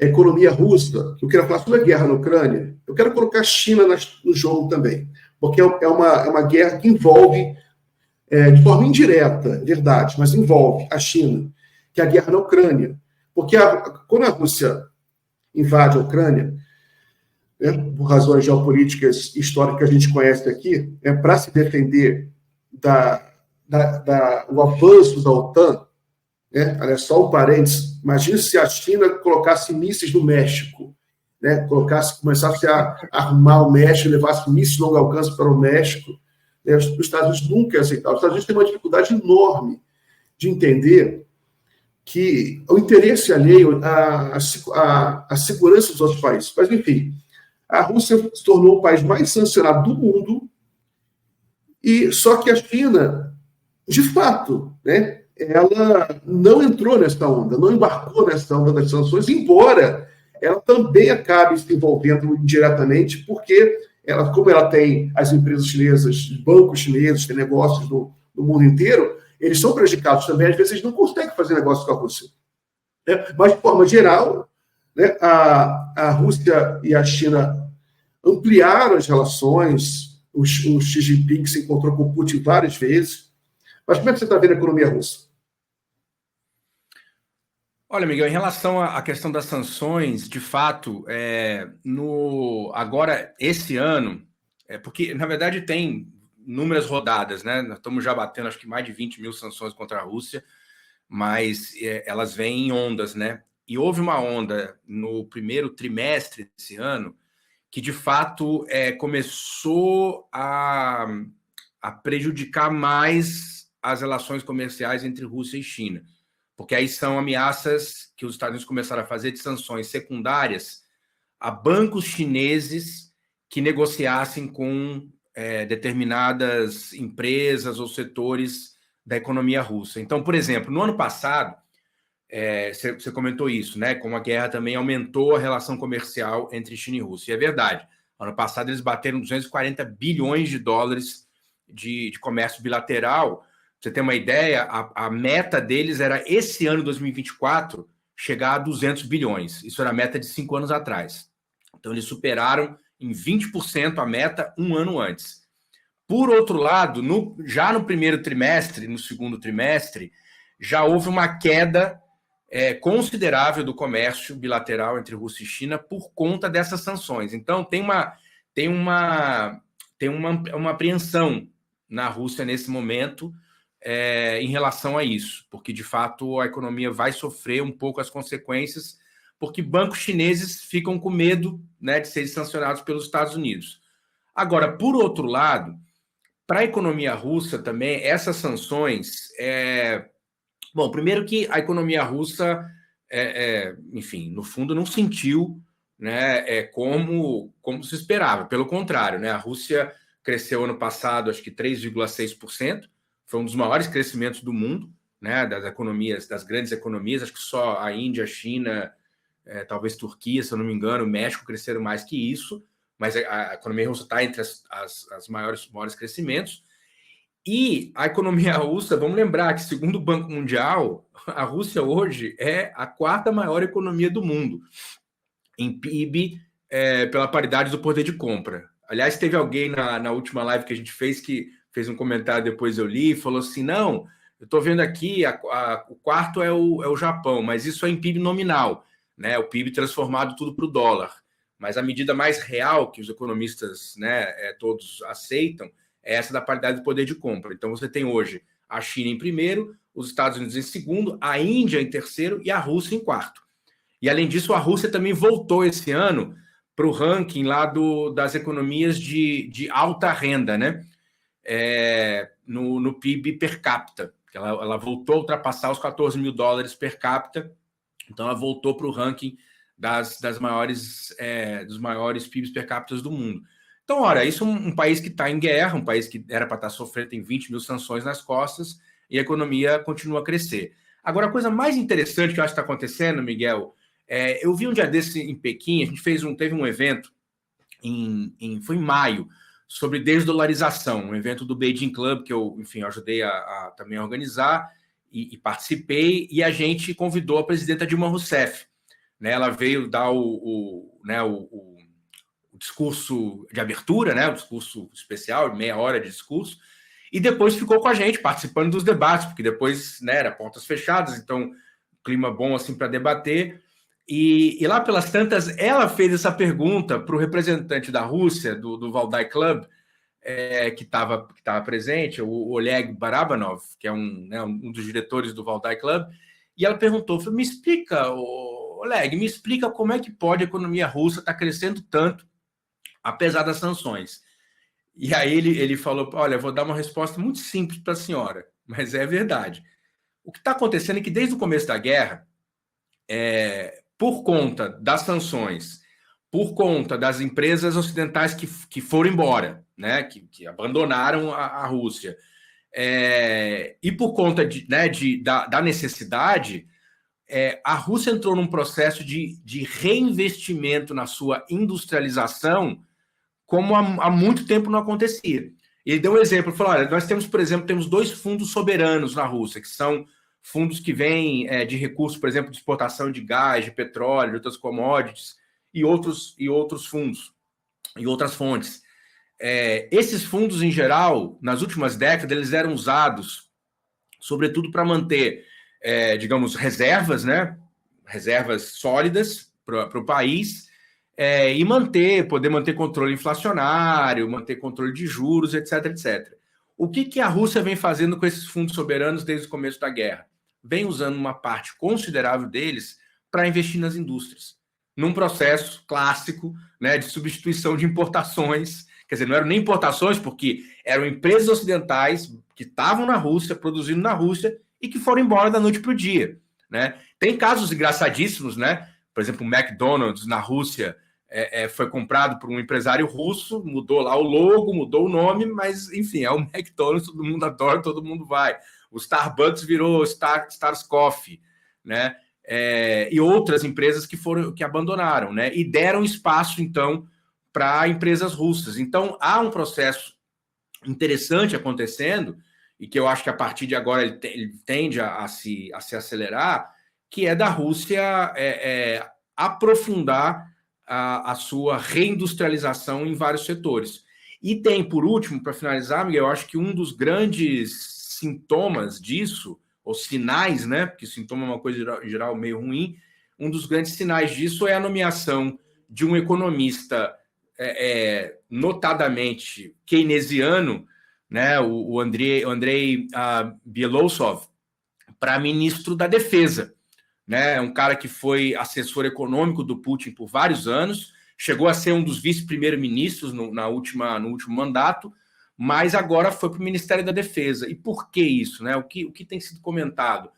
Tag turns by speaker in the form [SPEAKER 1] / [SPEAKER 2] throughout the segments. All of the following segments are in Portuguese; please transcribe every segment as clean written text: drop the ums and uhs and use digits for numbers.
[SPEAKER 1] a economia russa, eu quero falar sobre a guerra na Ucrânia, eu quero colocar a China no jogo também, porque é uma guerra que envolve, de forma indireta, é verdade, mas envolve a China, que é a guerra na Ucrânia. Porque quando a Rússia invade a Ucrânia, por razões geopolíticas históricas que a gente conhece aqui, para se defender do avanço da OTAN, olha só um parênteses, imagina se a China colocasse mísseis no México, começasse a arrumar o México, levasse mísseis de longo alcance para o México, os Estados Unidos nunca iam aceitar. Os Estados Unidos têm uma dificuldade enorme de entender que o interesse alheio à segurança dos outros países. Mas, enfim, a Rússia se tornou o país mais sancionado do mundo, e só que a China, de fato, ela não entrou nessa onda, não embarcou nessa onda das sanções, embora ela também acabe se envolvendo indiretamente, porque como ela tem as empresas chinesas, bancos chineses, tem negócios no mundo inteiro, eles são prejudicados também, às vezes eles não conseguem fazer negócio com a Rússia. Mas, de forma geral, a Rússia e a China ampliaram as relações, o Xi Jinping se encontrou com o Putin várias vezes. Mas como é que você está vendo a economia russa?
[SPEAKER 2] Olha, Miguel, em relação à questão das sanções, de fato, agora, esse ano, porque, na verdade, tem inúmeras rodadas, né? Nós estamos já batendo, acho que mais de 20 mil sanções contra a Rússia, mas elas vêm em ondas, né? E houve uma onda no primeiro trimestre desse ano que, de fato, começou a prejudicar mais as relações comerciais entre Rússia e China. Porque aí são ameaças que os Estados Unidos começaram a fazer de sanções secundárias a bancos chineses que negociassem com determinadas empresas ou setores da economia russa. Então, por exemplo, no ano passado, você comentou isso, né? Como a guerra também aumentou a relação comercial entre China e Rússia. E é verdade. Ano passado, eles bateram 240 bilhões de dólares de comércio bilateral. Pra você ter uma ideia, a meta deles era, esse ano, 2024, chegar a 200 bilhões. Isso era a meta de 5 anos atrás. Então, eles superaram em 20% a meta um ano antes. Por outro lado, já no primeiro trimestre, no segundo trimestre, já houve uma queda considerável do comércio bilateral entre Rússia e China por conta dessas sanções. Então, tem uma apreensão na Rússia nesse momento em relação a isso, porque, de fato, a economia vai sofrer um pouco as consequências, porque bancos chineses ficam com medo, né, de serem sancionados pelos Estados Unidos. Agora, por outro lado, para a economia russa também, essas sanções... Bom, primeiro que a economia russa, enfim, no fundo não sentiu, né, como se esperava. Pelo contrário, né, a Rússia cresceu ano passado, acho que 3,6%, foi um dos maiores crescimentos do mundo, né, das economias, das grandes economias. Acho que só a Índia, a China, talvez Turquia, se eu não me engano, o México cresceram mais que isso, mas a economia russa está entre as maiores crescimentos. E a economia russa, vamos lembrar que, segundo o Banco Mundial, a Rússia hoje é a quarta maior economia do mundo, em PIB, pela paridade do poder de compra. Aliás, teve alguém na última live que a gente fez que fez um comentário, depois eu li, e falou assim, não, eu estou vendo aqui, o quarto é o Japão, mas isso é em PIB nominal, né? O PIB transformado tudo para o dólar. Mas a medida mais real que os economistas, né, todos aceitam é essa da paridade do poder de compra. Então, você tem hoje a China em primeiro, os Estados Unidos em segundo, a Índia em terceiro e a Rússia em quarto. E, além disso, a Rússia também voltou esse ano para o ranking lá das economias de alta renda, né? No PIB per capita. Ela voltou a ultrapassar os 14 mil dólares per capita. Então, ela voltou para o ranking dos maiores PIBs per capita do mundo. Então, ora, isso é um país que está em guerra, um país que era para estar sofrendo, tem 20 mil sanções nas costas, e a economia continua a crescer. Agora, a coisa mais interessante que eu acho que está acontecendo, Miguel, eu vi um dia desse em Pequim, a gente teve um evento, foi em maio, sobre desdolarização, um evento do Beijing Club, que eu, enfim, ajudei a também a organizar, e participei, e a gente convidou a presidenta Dilma Rousseff né? Ela veio dar né, o discurso de abertura, né? O discurso especial, meia hora de discurso, e depois ficou com a gente, participando dos debates, porque depois, né, era portas fechadas, então clima bom assim para debater. E lá pelas tantas, ela fez essa pergunta para o representante da Rússia, do Valdai Club, que estava presente, o Oleg Barabanov, que é um dos diretores do Valdai Club, e ela perguntou, me explica, Oleg, me explica como é que pode a economia russa estar crescendo tanto, apesar das sanções. E aí ele falou, olha, eu vou dar uma resposta muito simples para a senhora, mas é verdade. O que está acontecendo é que desde o começo da guerra, por conta das sanções, por conta das empresas ocidentais que foram embora, né, que abandonaram a Rússia, e por conta da necessidade, a Rússia entrou num processo de reinvestimento na sua industrialização como há muito tempo não acontecia. Ele deu um exemplo, falou, olha, nós temos, por exemplo, temos 2 fundos soberanos na Rússia, que são fundos que vêm de recursos, por exemplo, de exportação de gás, de petróleo, de outras commodities, e outros fundos, e outras fontes. Esses fundos, em geral, nas últimas décadas, eles eram usados, sobretudo, para manter, digamos, reservas, né? Reservas sólidas para o país, e poder manter controle inflacionário, manter controle de juros, etc, etc. O que a Rússia vem fazendo com esses fundos soberanos desde o começo da guerra? Vem usando uma parte considerável deles para investir nas indústrias, num processo clássico, né, de substituição de importações. Quer dizer, não eram nem importações, porque eram empresas ocidentais que estavam na Rússia, produzindo na Rússia, e que foram embora da noite para o dia, né? Tem casos engraçadíssimos, né? Por exemplo, o McDonald's na Rússia foi comprado por um empresário russo, mudou lá o logo, mudou o nome, mas, enfim, é o McDonald's, todo mundo adora, todo mundo vai. O Starbucks virou Stars Coffee, né? E outras empresas que abandonaram, né? E deram espaço, então, para empresas russas. Então, há um processo interessante acontecendo, e que eu acho que a partir de agora ele tende a se acelerar, que é da Rússia aprofundar a sua reindustrialização em vários setores. E tem, por último, para finalizar, Miguel, eu acho que um dos grandes sintomas disso, ou sinais, né? Porque sintoma é uma coisa em geral meio ruim, um dos grandes sinais disso é a nomeação de um economista notadamente keynesiano, né? O Andrei Belousov, para ministro da Defesa. Né? É um cara que foi assessor econômico do Putin por vários anos, chegou a ser um dos vice-primeiros-ministros no último mandato, mas agora foi para o Ministério da Defesa. E por que isso? Né? O que tem sido comentado?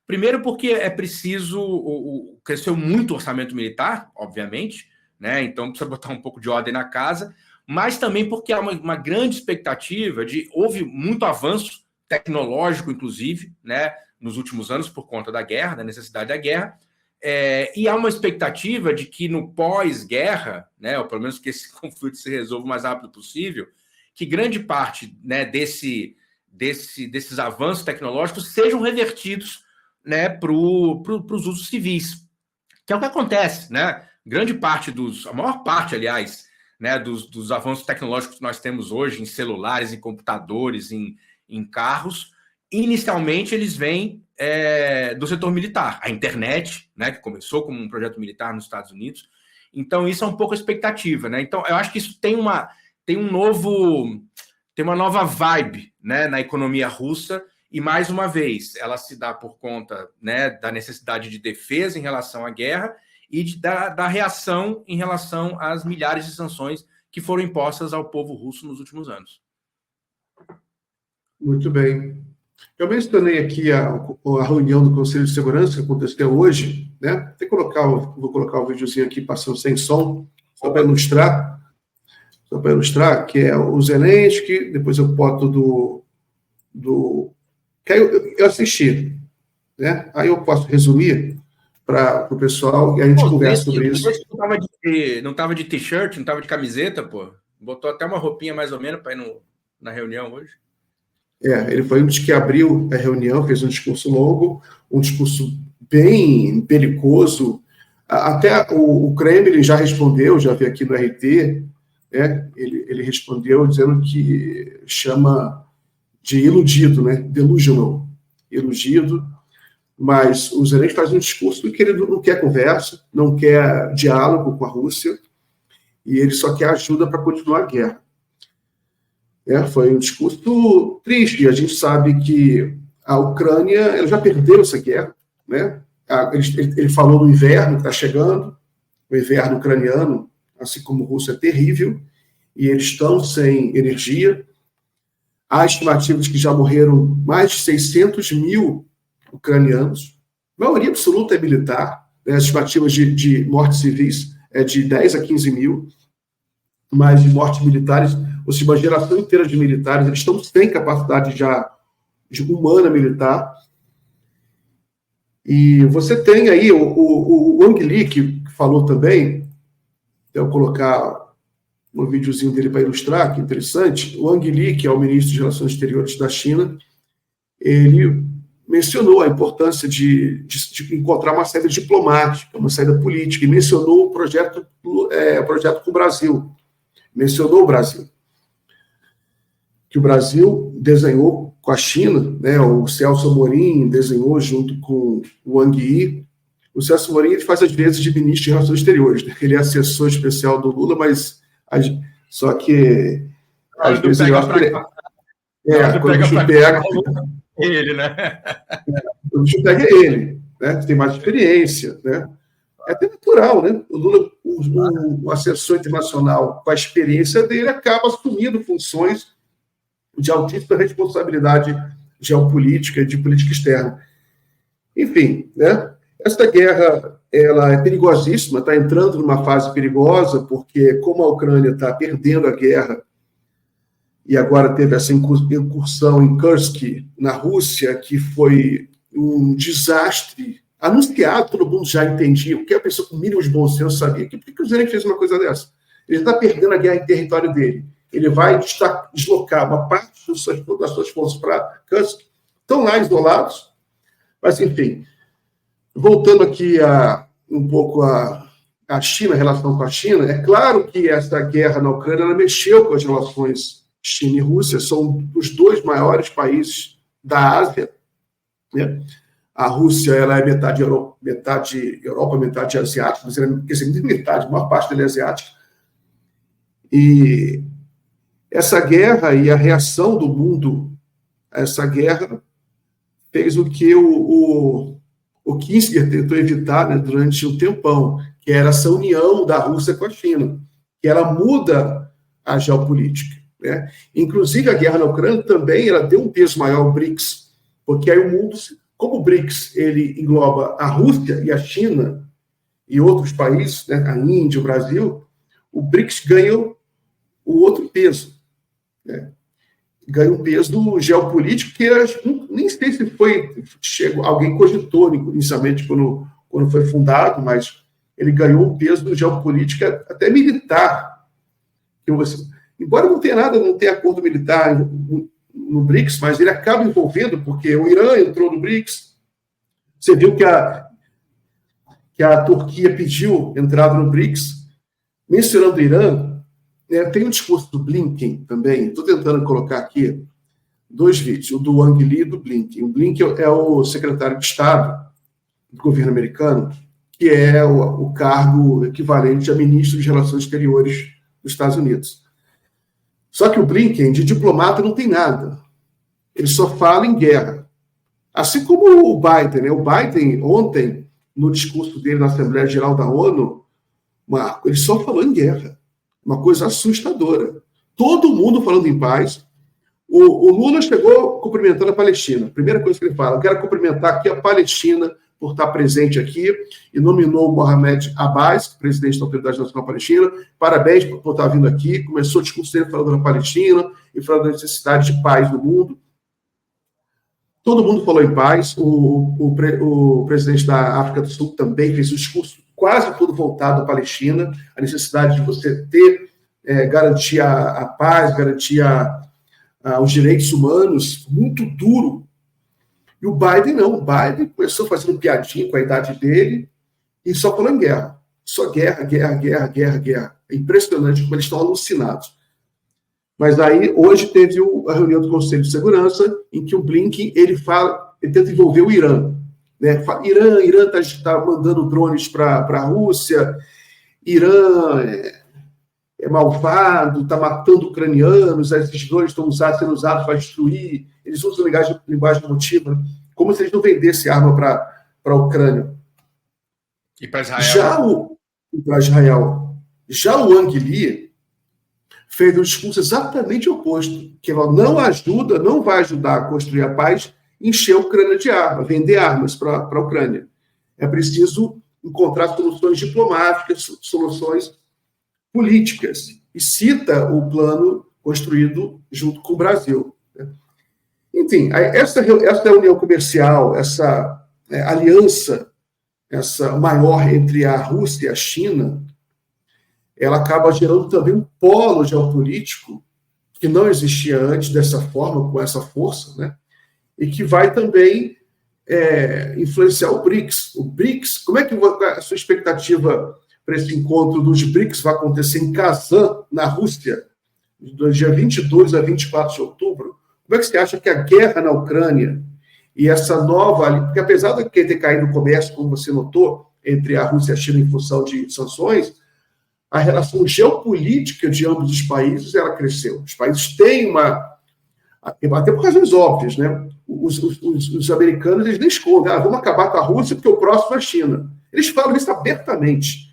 [SPEAKER 2] Primeiro porque é preciso... cresceu muito o orçamento militar, obviamente, né? Então precisa botar um pouco de ordem na casa, mas também porque há uma grande expectativa houve muito avanço tecnológico, inclusive, né, nos últimos anos, por conta da guerra, da necessidade da guerra, e há uma expectativa de que no pós-guerra, né, ou pelo menos que esse conflito se resolva o mais rápido possível, que grande parte, né, desses avanços tecnológicos sejam revertidos, né, para os usos civis, que é o que acontece, né? A maior parte, aliás, né, dos avanços tecnológicos que nós temos hoje em celulares, em computadores, em carros, inicialmente eles vêm do setor militar. A internet, né, que começou como um projeto militar nos Estados Unidos. Então, isso é um pouco a expectativa, né? Então, eu acho que isso tem uma nova vibe, né, na economia russa, e, mais uma vez, ela se dá por conta, né, da necessidade de defesa em relação à guerra e da reação em relação às milhares de sanções que foram impostas ao povo russo nos últimos anos.
[SPEAKER 1] Muito bem. Eu mencionei aqui a reunião do Conselho de Segurança que aconteceu hoje, né? Vou colocar o videozinho aqui passando sem som, só para ilustrar, que é o Zelensky, depois eu boto que eu assisti, né? Aí eu posso resumir para o pessoal e a gente conversa sobre isso.
[SPEAKER 2] Não estava de t-shirt, não estava de camiseta, pô. Botou até uma roupinha mais ou menos para ir na reunião hoje.
[SPEAKER 1] Ele foi um dos que abriu a reunião, fez um discurso longo, um discurso bem belicoso, Até o Kremlin já respondeu, já vi aqui no RT, né? Ele respondeu dizendo que chama de iludido, né? Delusional, iludido, mas o Zelensky faz um discurso que ele não quer conversa, não quer diálogo com a Rússia, e ele só quer ajuda para continuar a guerra. Foi um discurso triste, a gente sabe que a Ucrânia ela já perdeu essa guerra, né? Ele falou do inverno que está chegando, o inverno ucraniano, assim como o russo, é terrível, e eles estão sem energia. Há estimativas que já morreram mais de 600 mil ucranianos, a maioria absoluta é militar, né? As estimativas de mortes civis é de 10 a 15 mil, mas de mortes militares, ou seja, uma geração inteira de militares, eles estão sem capacidade já de humana militar. E você tem aí o Wang Li, que falou também, eu vou colocar um videozinho dele para ilustrar, que é interessante. O Wang Li, que é o ministro de Relações Exteriores da China, ele mencionou a importância de encontrar uma saída diplomática, uma saída política, e mencionou o projeto com o Brasil. Mencionou o Brasil. Que o Brasil desenhou com a China, né? O Celso Amorim desenhou junto com o Wang Yi. O Celso Amorim ele faz às vezes de ministro de Relações Exteriores, né? Ele é assessor especial do Lula, mas só que às vezes eu acho que quando o bicho pega
[SPEAKER 2] ele, né?
[SPEAKER 1] O bicho pega ele, né? Tem mais experiência, né? É até natural, né? O Lula, o assessor internacional, com a experiência dele, acaba assumindo funções de altíssima responsabilidade geopolítica e de política externa. Enfim, né? Esta guerra ela é perigosíssima, está entrando numa fase perigosa, porque como a Ucrânia está perdendo a guerra e agora teve essa incursão em Kursk, na Rússia, que foi um desastre anunciado, todo mundo já entendia, qualquer pessoa com mínimo de bom senso sabia que por que o Zelensky fez uma coisa dessa? Ele está perdendo a guerra em território dele. Ele vai deslocar uma parte das suas forças para Kursk, estão lá isolados, mas, enfim, voltando aqui um pouco a China, a relação com a China, é claro que essa guerra na Ucrânia ela mexeu com as relações China e Rússia, são os dois maiores países da Ásia, né? A Rússia ela é metade Europa, metade asiática, quer dizer, metade, a maior parte dela é asiática, e essa guerra e a reação do mundo a essa guerra fez o que o Kissinger tentou evitar, né, durante um tempão, que era essa união da Rússia com a China, que ela muda a geopolítica, né? Inclusive, a guerra na Ucrânia também ela deu um peso maior ao BRICS, porque aí o mundo, como o BRICS ele engloba a Rússia e a China e outros países, né, a Índia, o Brasil, o BRICS ganhou o outro peso, né? Ganha um peso geopolítico que nem sei se alguém cogitou inicialmente quando foi fundado, mas ele ganhou um peso geopolítico até militar. Embora não tenha acordo militar no BRICS, mas ele acaba envolvendo, porque o Irã entrou no BRICS. Você viu que a Turquia pediu entrada no BRICS. Mencionando o Irã, tem um discurso do Blinken também, estou tentando colocar aqui 2 vídeos, o do Wang Li e do Blinken. O Blinken é o secretário de Estado do governo americano, que é o cargo equivalente a ministro de Relações Exteriores dos Estados Unidos. Só que o Blinken, de diplomata, não tem nada. Ele só fala em guerra. Assim como o Biden, né? O Biden, ontem, no discurso dele na Assembleia Geral da ONU, ele só falou em guerra. Uma coisa assustadora. Todo mundo falando em paz. O Lula chegou cumprimentando a Palestina. Primeira coisa que ele fala, quero cumprimentar aqui a Palestina por estar presente aqui, e nominou o Mohamed Abbas, presidente da Autoridade Nacional Palestina. Parabéns por estar vindo aqui. Começou o discurso dele falando da Palestina e falando da necessidade de paz no mundo. Todo mundo falou em paz. O presidente da África do Sul também fez um discurso quase todo voltado à Palestina, a necessidade de você garantir a paz, garantir os direitos humanos, muito duro. E o Biden não. O Biden começou fazendo piadinha com a idade dele, e só falou em guerra. Só guerra, guerra, guerra, guerra, guerra. É impressionante como eles estão alucinados. Mas aí, hoje, teve a reunião do Conselho de Segurança, em que o Blinken ele tenta envolver o Irã. Né? Irã está mandando drones para a Rússia, Irã é malvado, está matando ucranianos, esses drones estão sendo usados para destruir, eles usam linguagem emotiva, como se eles não vendessem arma para a Ucrânia.
[SPEAKER 2] E para Israel?
[SPEAKER 1] Para Israel. Já o Wang Li fez um discurso exatamente oposto, que ela não vai ajudar a construir a paz, encher a Ucrânia de armas, vender armas para a Ucrânia. É preciso encontrar soluções diplomáticas, soluções políticas, e cita o plano construído junto com o Brasil. Enfim, essa reunião comercial, essa aliança, essa maior entre a Rússia e a China, ela acaba gerando também um polo geopolítico que não existia antes dessa forma, com essa força, né? E que vai também influenciar o BRICS. O BRICS, como é que a sua expectativa para esse encontro dos BRICS vai acontecer em Kazan, na Rússia, do dia 22 a 24 de outubro? Como é que você acha que a guerra na Ucrânia e essa nova... Porque apesar de ter caído o comércio, como você notou, entre a Rússia e a China em função de sanções, a relação geopolítica de ambos os países, ela cresceu. Os países têm até por razões óbvias, né? Os americanos, eles nem escondem, vamos acabar com a Rússia porque o próximo é a China. Eles falam isso abertamente.